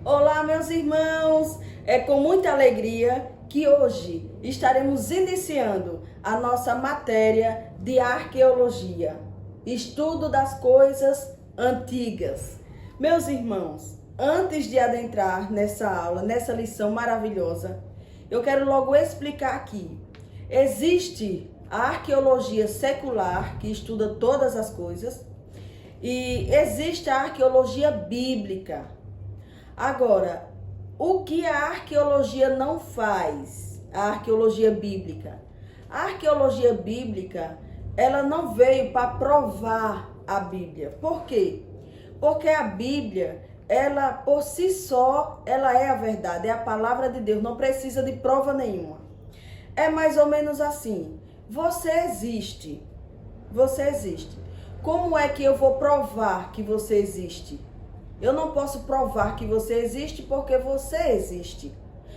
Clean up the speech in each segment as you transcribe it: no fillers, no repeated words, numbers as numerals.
Olá, meus irmãos! É com muita alegria que hoje estaremos iniciando a nossa matéria de arqueologia, estudo das coisas antigas. Meus irmãos, antes de adentrar nessa aula, nessa lição maravilhosa, eu quero logo explicar aqui. Existe a arqueologia secular, que estuda todas as coisas, e existe a arqueologia bíblica. Agora, o que a arqueologia não faz? A arqueologia bíblica. A arqueologia bíblica, ela não veio para provar a Bíblia. Por quê? Porque a Bíblia, ela por si só, ela é a verdade, é a palavra de Deus, não precisa de prova nenhuma. É mais ou menos assim. Você existe. Você existe. Como é que eu vou provar que você existe? Eu não posso provar que você existe porque você existe.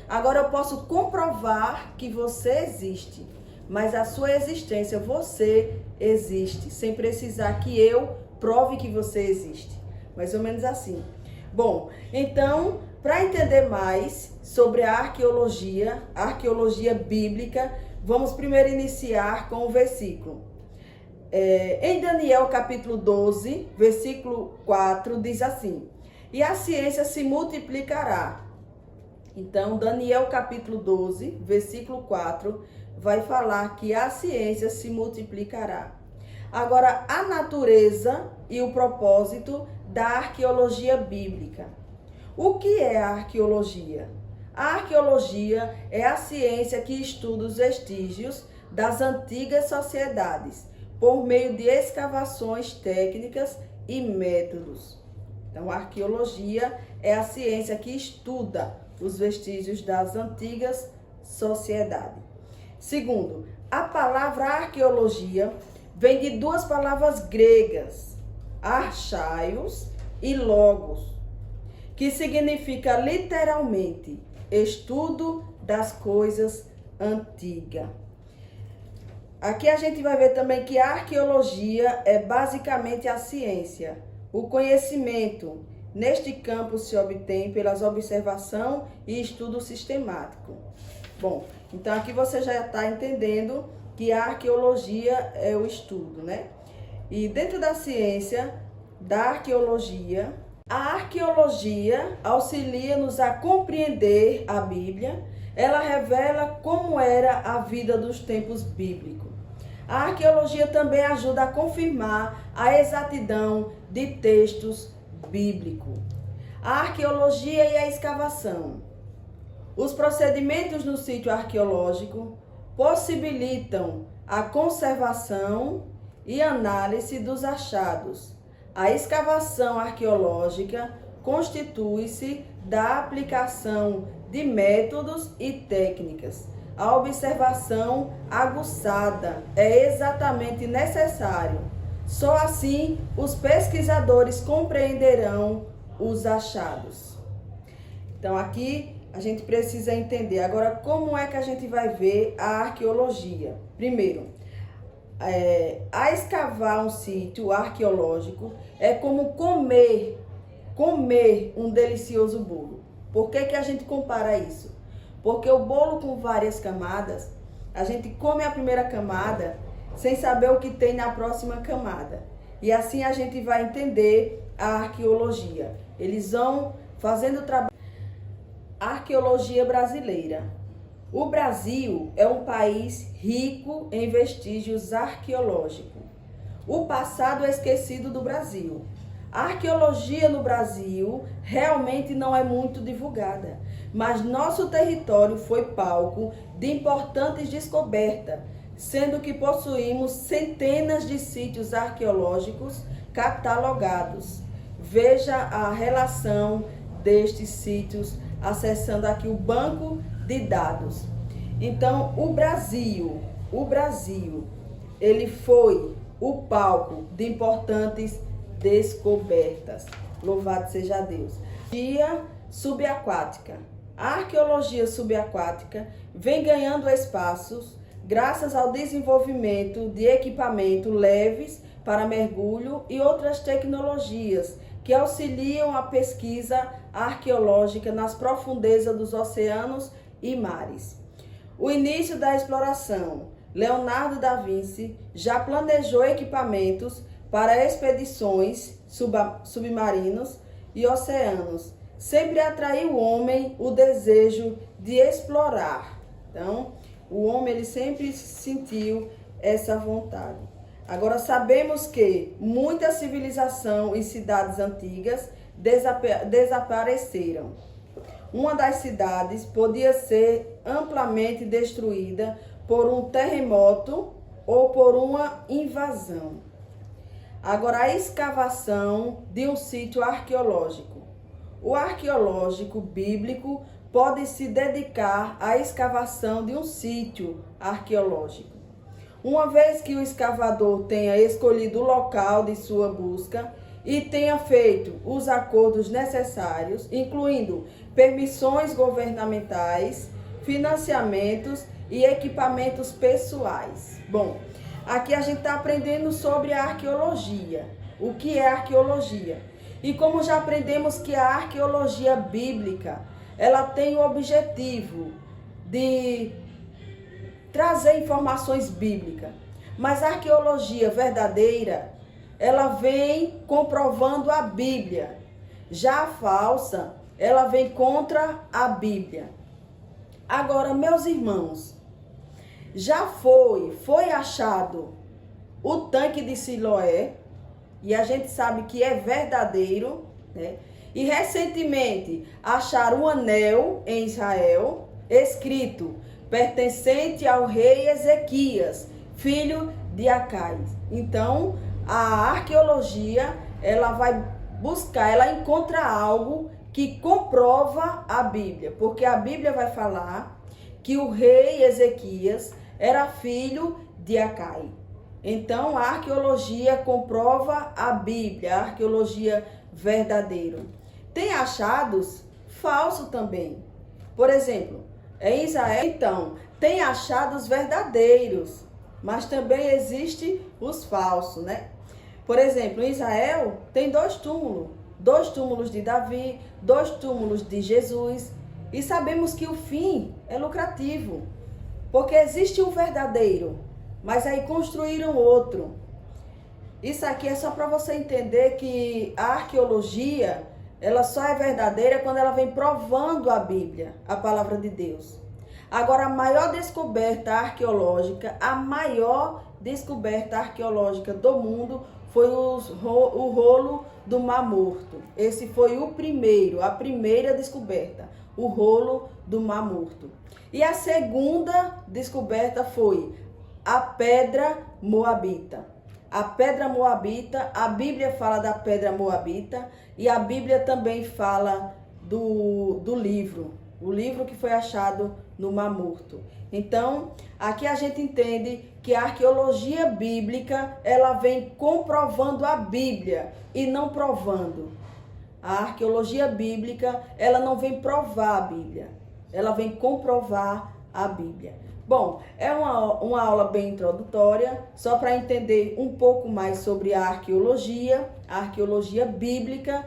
Agora eu posso comprovar que você existe. Mas a sua existência, você existe, sem precisar que eu prove que você existe. Mais ou menos assim. Bom, então, para entender mais sobre a arqueologia bíblica, vamos primeiro iniciar com o versículo. Em Daniel capítulo 12, versículo 4, diz assim: e a ciência se multiplicará. Então, Daniel capítulo 12, versículo 4, vai falar que a ciência se multiplicará. Agora, a natureza e o propósito da arqueologia bíblica. O que é a arqueologia? A arqueologia é a ciência que estuda os vestígios das antigas sociedades, por meio de escavações técnicas e métodos. Então, a arqueologia é a ciência que estuda os vestígios das antigas sociedades. Segundo, a palavra arqueologia vem de duas palavras gregas, archaios e logos, que significa literalmente estudo das coisas antigas. Aqui a gente vai ver também que a arqueologia é basicamente a ciência. O conhecimento neste campo se obtém pelas observação e estudo sistemático. Bom, então aqui você já está entendendo que a arqueologia é o estudo, né? E dentro da ciência da arqueologia, a arqueologia auxilia-nos a compreender a Bíblia. Ela revela como era a vida dos tempos bíblicos. A arqueologia também ajuda a confirmar a exatidão de textos bíblicos. A arqueologia e a escavação. Os procedimentos no sítio arqueológico possibilitam a conservação e análise dos achados. A escavação arqueológica constitui-se da aplicação de métodos e técnicas. A observação aguçada é exatamente necessário. Só assim os pesquisadores compreenderão os achados. Então aqui a gente precisa entender. Agora, como é que a gente vai ver a arqueologia? Primeiro, a escavar um sítio arqueológico é como comer um delicioso bolo. Por que a gente compara isso? Porque o bolo com várias camadas, a gente come a primeira camada sem saber o que tem na próxima camada. E assim a gente vai entender a arqueologia. Eles vão fazendo trabalho. Arqueologia brasileira. O Brasil é um país rico em vestígios arqueológicos. O passado é esquecido do Brasil. A arqueologia no Brasil realmente não é muito divulgada, mas nosso território foi palco de importantes descobertas, sendo que possuímos centenas de sítios arqueológicos catalogados. Veja a relação destes sítios acessando aqui o banco de dados. Então, o Brasil, ele foi o palco de importantes descobertas. Louvado seja Deus. Arqueologia subaquática. A arqueologia subaquática vem ganhando espaços graças ao desenvolvimento de equipamentos leves para mergulho e outras tecnologias que auxiliam a pesquisa arqueológica nas profundezas dos oceanos e mares. O início da exploração. Leonardo da Vinci já planejou equipamentos para expedições submarinos e oceanos. Sempre atraiu o homem o desejo de explorar. Então, o homem ele sempre sentiu essa vontade. Agora, sabemos que muita civilização e cidades antigas desapareceram. Uma das cidades podia ser amplamente destruída por um terremoto ou por uma invasão. Agora, a escavação de um sítio arqueológico. O arqueológico bíblico pode se dedicar à escavação de um sítio arqueológico. Uma vez que o escavador tenha escolhido o local de sua busca e tenha feito os acordos necessários, incluindo permissões governamentais, financiamentos e equipamentos pessoais. Bom, aqui a gente está aprendendo sobre a arqueologia. O que é arqueologia? E como já aprendemos que a arqueologia bíblica, ela tem o objetivo de trazer informações bíblicas. Mas a arqueologia verdadeira, ela vem comprovando a Bíblia. Já a falsa, ela vem contra a Bíblia. Agora, meus irmãos, já foi achado o tanque de Siloé, e a gente sabe que é verdadeiro, né? E recentemente acharam um anel em Israel, escrito, pertencente ao rei Ezequias, filho de Acais. Então, a arqueologia, ela vai buscar, ela encontra algo que comprova a Bíblia, porque a Bíblia vai falar que o rei Ezequias era filho de Acai. Então, a arqueologia comprova a Bíblia, a arqueologia verdadeira. Tem achados falsos também. Por exemplo, em Israel, então, tem achados verdadeiros, mas também existem os falsos, né? Por exemplo, em Israel tem dois túmulos de Davi, 2 túmulos de Jesus, e sabemos que o fim é lucrativo, porque existe um verdadeiro, mas aí construíram outro. Isso aqui é só para você entender que a arqueologia, ela só é verdadeira quando ela vem provando a Bíblia, a palavra de Deus. Agora, a maior descoberta arqueológica do mundo foi o rolo do Mar Morto. Esse foi a primeira descoberta, o rolo do Mar Morto. E a segunda descoberta foi a pedra moabita. A pedra moabita, a Bíblia fala da pedra moabita e a Bíblia também fala do livro, o livro que foi achado no Mar Morto. Então, aqui a gente entende que a arqueologia bíblica, ela vem comprovando a Bíblia e não provando. A arqueologia bíblica, ela não vem provar a Bíblia, ela vem comprovar a Bíblia. Bom, é uma aula bem introdutória, só para entender um pouco mais sobre a arqueologia bíblica.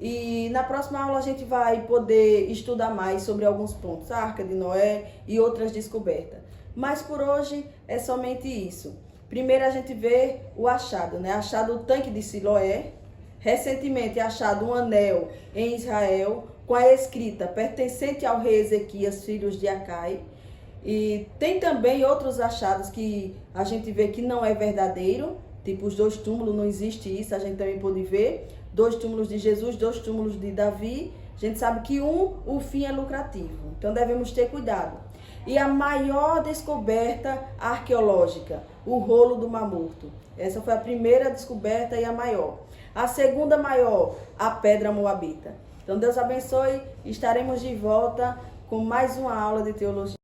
E na próxima aula a gente vai poder estudar mais sobre alguns pontos, a Arca de Noé e outras descobertas. Mas por hoje é somente isso. Primeiro a gente vê o achado, né? Achado o tanque de Siloé. Recentemente achado um anel em Israel com a escrita pertencente ao rei Ezequias, filhos de Acai. E tem também outros achados que a gente vê que não é verdadeiro, tipo os 2 túmulos, não existe isso, a gente também pode ver. 2 túmulos de Jesus, 2 túmulos de Davi. A gente sabe que o fim é lucrativo, então devemos ter cuidado. E a maior descoberta arqueológica, o rolo do Mar Morto. Essa foi a primeira descoberta e a maior. A segunda maior, a pedra moabita. Então Deus abençoe, estaremos de volta com mais uma aula de teologia.